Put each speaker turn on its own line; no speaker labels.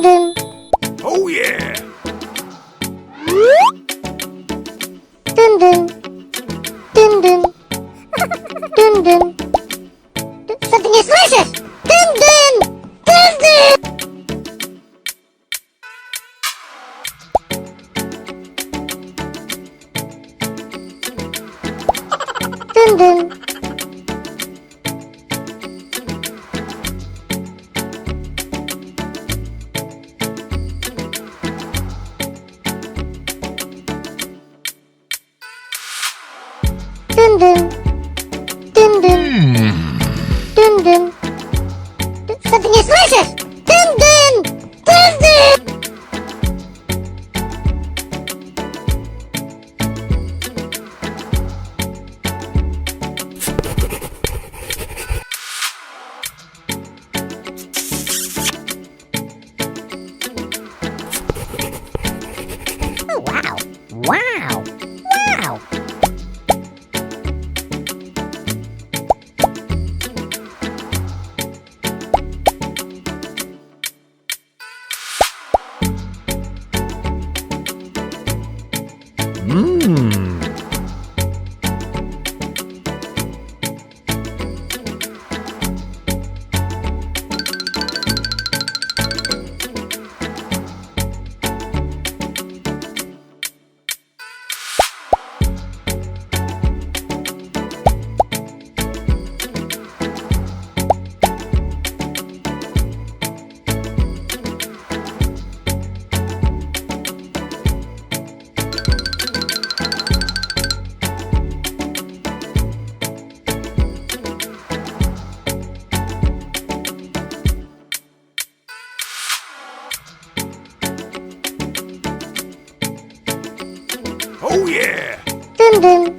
dun.
Oh yeah!
Dun dun. Dun dun. Dun dun. Something is delicious! Dun dun! Dun dun! Dun dun. Dun dun. Dun dun. Dun dun. Something is delicious! Dun dun! Dun dun! Oh, wow! Wow! Wow!
Oh yeah!
Dun dun.